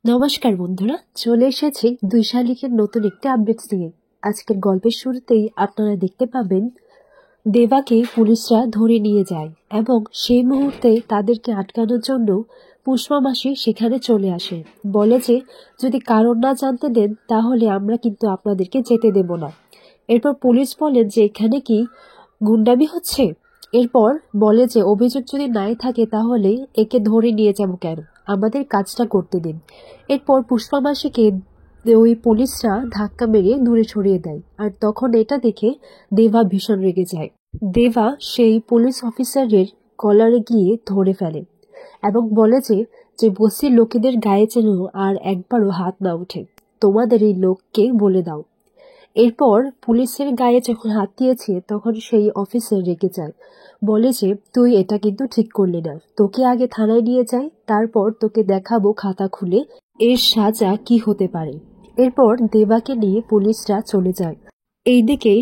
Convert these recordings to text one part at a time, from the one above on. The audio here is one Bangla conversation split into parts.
নমস্কার বন্ধুরা, চলে এসেছি ২ শালিকের নতুন একটি আপডেট নিয়ে। আজকের গল্পের শুরুতেই আপনারা দেখতে পাবেন দেবাকে পুলিশরা ধরে নিয়ে যায় এবং সেই মুহূর্তে তাদেরকে আটকানোর জন্য পুষ্পা মাসি সেখানে চলে আসে। বলে যে যদি কারণ না জানতে দেন তাহলে আমরা কিন্তু আপনাদেরকে যেতে দেব না। এরপর পুলিশ বলেন যে এখানে কি গুন্ডামি হচ্ছে। এরপর বলে যে অভিযোগ যদি নাই থাকে তাহলে একে ধরে নিয়ে যাব কেন, আমাদের কাজটা করতে দিন। এরপর পুষ্পা মাসিকে ওই পুলিশরা ধাক্কা মেরে দূরে সরিয়ে দেয়। আর তখন এটা দেখে দেবা ভীষণ রেগে যায়। দেবা সেই পুলিশ অফিসারের কলারে গিয়ে ধরে ফেলে এবং বলে যে যে বস্তির লোকেদের গায়ে যেন আর একবারও হাত না ওঠে, তোমাদের এই লোককে বলে দাও। এরপর পুলিশের গায়ে যখন হাত দিয়েছে তখন সেই অফিসার রেগে যায়, বলে যে তুই এটা কিন্তু ঠিক করলি না, তোকে আগে থানায় নিয়ে যাই, তারপর তোকে দেখাবো খাতা খুলে এর সাজা কি হতে পারে। এরপর দেবাকে নিয়ে পুলিশরা চলে যায়। এইদিকে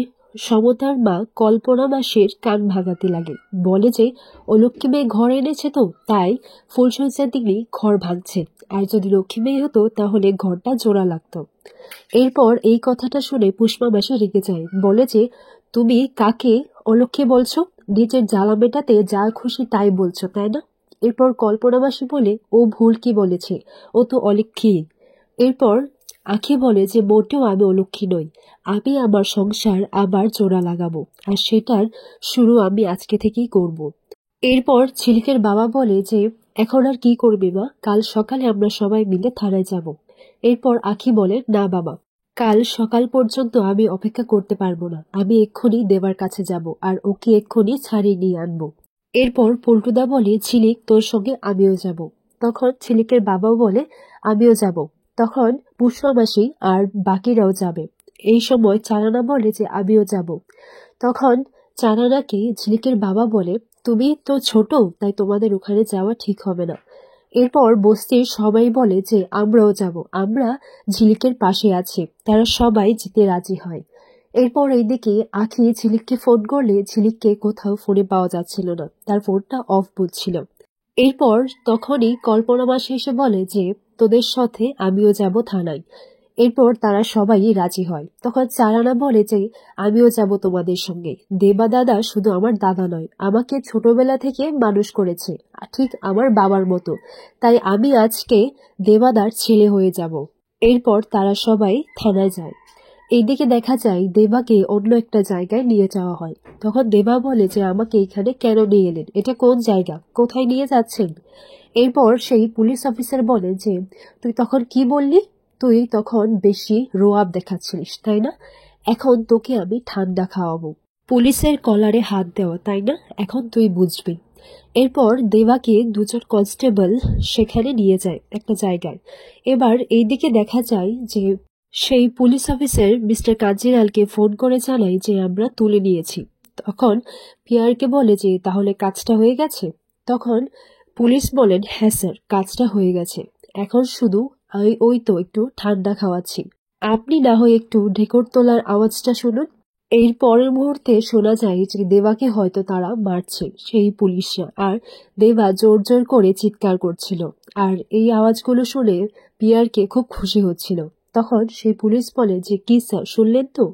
সমতার মা কল্পনা মাসের কান ভাগাতে লাগে, বলে যে ও লক্ষ্মী মেয়ে ঘর এনেছে তো তাই ফুলসজ্জার দিনই ঘর ভাঙছে, আর যদি লক্ষ্মী মেয়ে হতো তাহলে ঘরটা জোড়া লাগতো। এরপর এই কথাটা শুনে পুষ্পা মাসি রেগে যায়, বলে যে তুমি কাকে অলক্ষ্মী বলছো, নিজের জ্বালা মেটাতে যা খুশি তাই বলছো তাই না। এরপর কল্পনা মাসি বলে ও ভুল কি বলেছে, ও তো অলক্ষ্মী। এরপর আখি বলে যে মোটেও আমি অলক্ষ্মী নই, আমি আমার সংসার আবার জোড়া লাগাবো, আর সেটার শুরু আমি আজকে থেকেই করব। এরপর ঝিলিকের বাবা বলে যে এখন আর কি করবে মা, কাল সকালে আমরা সবাই মিলে থানায় যাব। এরপর আখি বলে না বাবা, কাল সকাল পর্যন্ত আমি অপেক্ষা করতে পারবো না, আমি এক্ষুনি দেবার কাছে যাব আর ওকে এক্ষুনি ছাড়িয়ে নিয়ে আনবো। এরপর পল্টুদা বলে ঝিলিক তোর সঙ্গে আমিও যাব। তখন ঝিলিকের বাবাও বলে আমিও যাব। তখন পুষ্পা মাসি আর বাকিরাও যাবে। এই সময় চারানা বলে যে আমিও যাব। তখন চারানাকে ঝিলিকের বাবা বলে তুমি তো ছোট, তাই তোমাদের ওখানে যাওয়া ঠিক হবে না। এরপর বস্তির সবাই বলে যে আমরাও যাব, আমরা ঝিলিকের পাশে আছি। তারা সবাই যেতে রাজি হয়। এরপর এইদিকে আখি ঝিলিককে ফোন করলে ঝিলিককে কোথাও ফোনে পাওয়া যাচ্ছিল না, তার ফোনটা অফ বলছিল। এরপর তখনই কল্পনা মাসি এসে বলে যে তোদের সাথে আমিও যাব থানায়। এরপর তারা সবাই রাজি হয়। তখন চারানা বলে যে আমিও যাব তোমাদের সঙ্গে। দেবা দাদা শুধু আমার দাদা নয়, আমাকে ছোটবেলা থেকে মানুষ করেছে ঠিক আমার বাবার মতো, তাই আমি আজকে দেবাদার ছেলে হয়ে যাব। এরপর তারা সবাই থানায় যায়। এইদিকে দেখা যায় দেবাকে অন্য একটা জায়গায় নিয়ে যাওয়া হয়। তখন দেবা বলে যে আমাকে এখানে কেন নিয়ে এলেন, এটা কোন জায়গা, কোথায় নিয়ে যাচ্ছেন। এরপর সেই পুলিশ অফিসার বলে যে তুই তখন কি বললি, তুই তখন বেশি রোয়াব দেখাচ্ছিলিস তাই না, এখন তোকে আমি ঠান্ডা খাওয়াবো। পুলিশের কলারে হাত দেওয়া তাই না, এখন তুই বুঝবি। এরপর দেবাকে দুজন কনস্টেবল সেখানে নিয়ে যায় একটা জায়গায়। এবার এইদিকে দেখা যায় যে সেই পুলিশ অফিসার মিস্টার কাঞ্জিলালকে ফোন করে জানায় যে আমরা তুলে নিয়েছি। তখন পিয়ারকে বলে যে তাহলে কাজটা হয়ে গেছে। তখন পুলিশ বলেন হ্যাঁ স্যার, কাজটা হয়ে গেছে, এখন শুধু ওই তো একটু ঠান্ডা খাওয়াচ্ছি, আপনি না হয় একটু ঢেকুর তোলার আওয়াজটা শুনুন। এর পরের মুহূর্তে শোনা যায় যে দেবাকে হয়তো তারা মারছে সেই পুলিশরা, আর দেবা জোর জোর করে চিৎকার করছিল। আর এই আওয়াজগুলো শুনে পিয়ারকে খুব খুশি হচ্ছিল। তখন সেই পুলিশ বলে যে কি স্যার শুনলেন তো।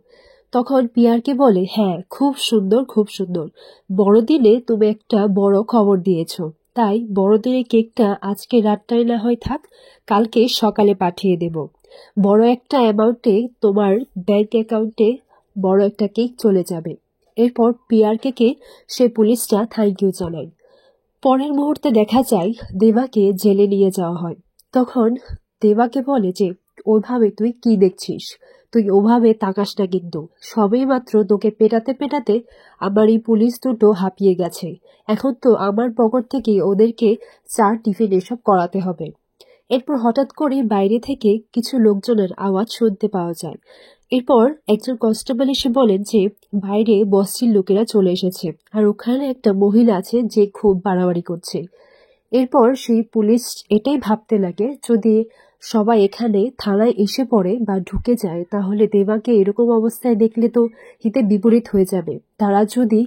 তখন পিয়ারকে বলে হ্যাঁ খুব সুন্দর খুব সুন্দর, বড়দিনে তুমি একটা বড় খবর দিয়েছো, তাই বড়দিনের কেকটা আজকে রাতটাই না হয় থাক, কালকে সকালে পাঠিয়ে দেব। বড় একটা অ্যামাউন্টে তোমার ব্যাংক অ্যাকাউন্টে বড় একটা কেক চলে যাবে। এরপর পিয়ারকে সে পুলিশটা থ্যাংক ইউ জানায়। পরের মুহূর্তে দেখা যায় দেবাকে জেলে নিয়ে যাওয়া হয়। তখন দেবাকে বলে যে ওইভাবে তুই কি দেখছিস, তুই ওভাবে তাকাস না, কিন্তু সবেই মাত্র তোকে পেটাতে পেটাতে আমার এই পুলিশ দুটো হাঁপিয়ে গেছে, এখন তো আমার পকেট থেকে ওদেরকে চা টিফিন এসব করাতে হবে। এরপর হঠাৎ করে বাইরে থেকে কিছু লোকজনের আওয়াজ শুনতে পাওয়া যায়। এরপর একজন কনস্টেবল এসে বলেন যে বাইরে বস্তির লোকেরা চলে এসেছে, আর ওখানে একটা মহিলা আছে যে খুব বাড়াবাড়ি করছে। এরপর সেই পুলিশ এটাই ভাবতে লাগে যদি সবাই এখানে থানায় এসে পড়ে বা ঢুকে যায় তাহলে দেবাকে এরকম অবস্থায় দেখলে তো হিতে বিপরীত হয়ে যাবে। তারা যদি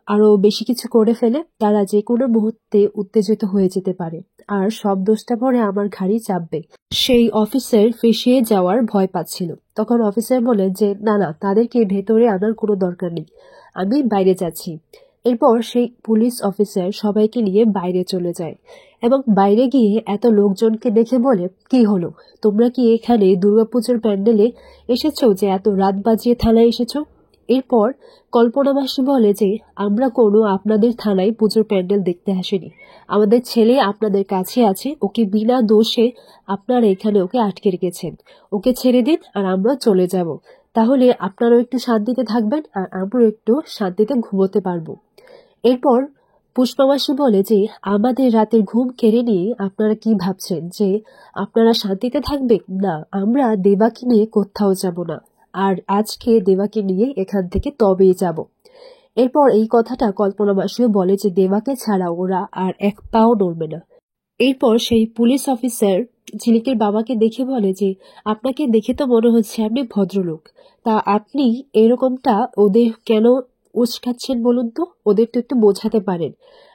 আরো বেশি কিছু করে ফেলে, তারা যে কোনো মুহূর্তে উত্তেজিত হয়ে যেতে পারে, আর সব দোষটা পরে আমার ঘাড়ি চাপবে। সেই অফিসার ফেঁসিয়ে যাওয়ার ভয় পাচ্ছিল। তখন অফিসার বলে যে না না, তাদেরকে ভেতরে আনার কোনো দরকার নেই, আমি বাইরে যাচ্ছি। এরপর সেই পুলিশ অফিসার সবাইকে নিয়ে বাইরে চলে যায় এবং বাইরে গিয়ে এত লোকজনকে দেখে বলে, কি হলো, তোমরা কি এখানে দুর্গাপুজোর প্যান্ডেলে এসেছো যে এত রাত বাজিয়ে থানায় এসেছো? এরপর কল্পনা মাসি বলে যে আমরা কোনো আপনাদের থানায় পুজোর প্যান্ডেল দেখতে আসিনি, আমাদের ছেলে আপনাদের কাছে আছে, ওকে বিনা দোষে আপনারা এখানে ওকে আটকে রেখেছেন, ওকে ছেড়ে দিন আর আমরা চলে যাব, তাহলে আপনারাও একটু শান্তিতে থাকবেন আর আমরাও একটু শান্তিতে ঘুমোতে পারবো। এরপর পুষ্পামাসি বলে যে আমাদের রাতের ঘুম কেড়ে নিয়ে আপনারা কি ভাবছেন যে আপনারা শান্তিতে থাকবেন? না, আমরা দেবাকে নিয়ে কোথাও যাব না, আর আজকে দেবাকে নিয়ে এখান থেকে তবেই যাব। এরপর এই কথাটা কল্পনা মাসিও বলে যে দেবাকে ছাড়া ওরা আর এক পাও নড়বে না। এরপর সেই পুলিশ অফিসার ঝিলিকের বাবাকে দেখে বলে যে আপনাকে দেখে তো মনে হচ্ছে আপনি ভদ্রলোক, তা আপনি এরকমটা ওদের কেন উস্কাচ্ছেন বলুন তো, ওদের তো একটু বোঝাতে পারেন,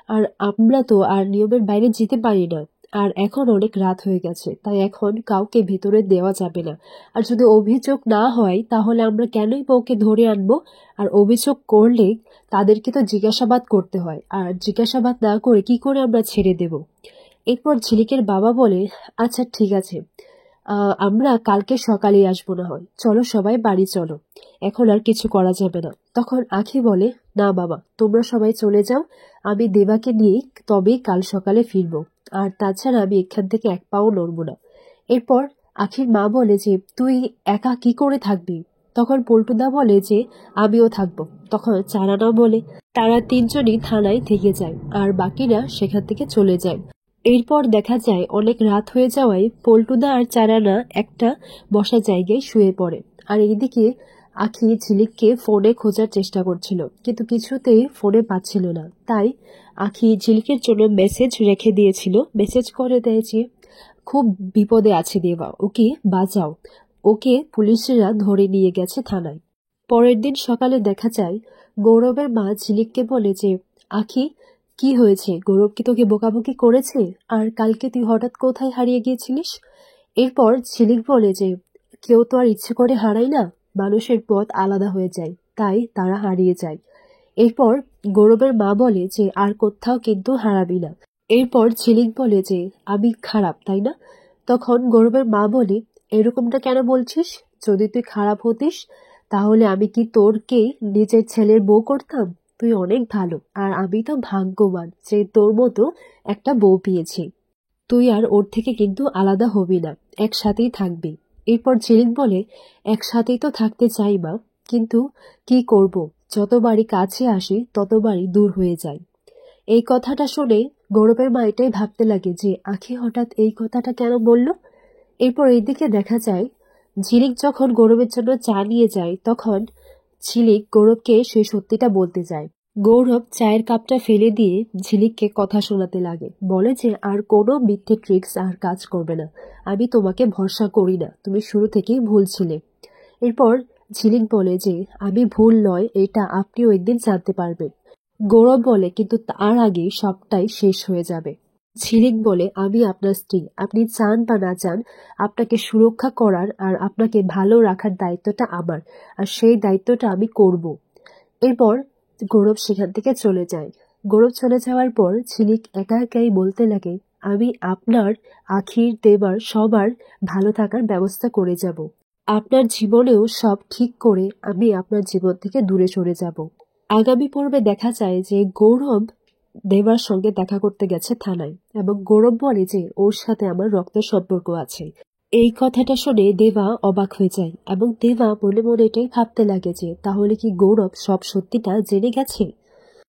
আর আমরা তো আর নিয়মের বাইরে যেতে পারি না, আর এখন অনেক রাত হয়ে গেছে, তাই এখন কাউকে ভেতরে দেওয়া যাবে না, আর যদি অভিযোগ না হয় তাহলে আমরা কেনই বা ওকে ধরে আনবো, আর অভিযোগ করলে তাদেরকে তো জিজ্ঞাসাবাদ করতে হয়, আর জিজ্ঞাসাবাদ না করে কি করে আমরা ছেড়ে দেব। এরপর ঝিলিকের বাবা বলে আচ্ছা ঠিক আছে, আমরা কালকে সকালে আসবো, না হয় চলো সবাই বাড়ি চলো, এখন আর কিছু করা যাবে না। তখন আখি বলে না বাবা, তোমরা সবাই চলে যাও, আমি দেবাকে নিয়ে তবেই কাল সকালে ফিরবো, আর তাছাড়া আমি এখান থেকে এক পাও নড়বো না। এরপর আখির মা বলে যে তুই একা কি করে থাকবি? তখন পল্টুদা বলে যে আমিও থাকবো। তখন চারানা বলে তারা তিনজনই থানায় থেকে যায় আর বাকিরা সেখান থেকে চলে যায়। এরপর দেখা যায় অনেক রাত হয়ে যাওয়ায় পল্টুদা আর চারানা একটা বসার জায়গায় শুয়ে পড়ে, আর এইদিকে আখি ঝিলিককে ফোনে খোঁজার চেষ্টা করছিল কিন্তু কিছুতেই ফোনে পাচ্ছিল না। তাই আখি ঝিলিকের জন্য মেসেজ রেখে দিয়েছিল, মেসেজ করে দেয় যে খুব বিপদে আছে দেবা, ওকে বাঁচাও, ওকে পুলিশরা ধরে নিয়ে গেছে থানায়। পরের দিন সকালে দেখা যায় গৌরবের মা ঝিলিককে বলে যে আখি, কি হয়েছে, গৌরব কি তোকে বকাবকি করেছে? আর কালকে তুই হঠাৎ কোথায় হারিয়ে গিয়েছিলিস? এরপর ঝিলিক বলে যে কেউ তো আর ইচ্ছে করে হারায় না, মানুষের পথ আলাদা হয়ে যায়, তাই তারা হারিয়ে যায়। এরপর গৌরবের মা বলে যে আর কোথাও কিন্তু হারাবি না। এরপর ঝিলিক বলে যে আমি খারাপ তাই না? তখন গৌরবের মা বলে এরকমটা কেন বলছিস? যদি তুই খারাপ হতিস তাহলে আমি কি তোরকে নিজের ছেলের বউ করতাম? তুই অনেক ভালো, আর আমি তো ভাগ্যবান যে তোর মতো একটা বউ পেয়েছি। তুই আর ওর থেকে কিন্তু আলাদা হবি না, একসাথেই থাকবি। এরপর ঝিলিক বলে একসাথেই তো থাকতে চাই মা, কিন্তু কি করব, যতবারই কাছে আসি ততবারই দূর হয়ে যায়। এই কথাটা শুনে গৌরবের মা এটাই ভাবতে লাগে যে আখি হঠাৎ এই কথাটা কেন বলল। এরপর এইদিকে দেখা যায় ঝিলিক যখন গৌরবের জন্য চা নিয়ে যায় তখন ঝিলিক গৌরবকে সেই সত্যিটা বলতে যায়। গৌরব চায়ের কাপটা ফেলে দিয়ে ঝিলিককে কথা শোনাতে লাগে, বলে যে আর কোনো মিথ্যে ট্রিক্স আর কাজ করবে না, আমি তোমাকে ভরসা করি না, তুমি শুরু থেকেই ভুল ছিলে। এরপর ঝিলিক বলে যে আমি ভুল নয়, এটা আপনিও একদিন জানতে পারবেন। গৌরব বলে কিন্তু তার আগে সবটাই শেষ হয়ে যাবে। ঝিলিক বলে আমি আপনার স্ত্রী, আপনি চান বা না চান আপনাকে সুরক্ষা করার আর আপনাকে ভালো রাখার দায়িত্বটা আমার, আর সেই দায়িত্বটা আমি করব। এরপর গৌরব সেখান থেকে চলে যায়। গৌরব চলে যাওয়ার পর ঝিলিক একা একাই বলতে লাগে আমি আপনার, আখির, দেবার সবার ভালো থাকার ব্যবস্থা করে যাব, আপনার জীবনেও সব ঠিক করে আমি আপনার জীবন থেকে দূরে সরে যাব। আগামী পর্বে দেখা যায় যে গৌরব দেবার সঙ্গে দেখা করতে গেছে থানায় এবং গৌরব বলে যে ওর সাথে আমার রক্তের সম্পর্ক আছে। এই কথাটা শুনে দেবা অবাক হয়ে যায় এবং দেবা মনে মনে এটাই ভাবতে লাগে যে তাহলে কি গৌরব সব সত্যিটা জেনে গেছে।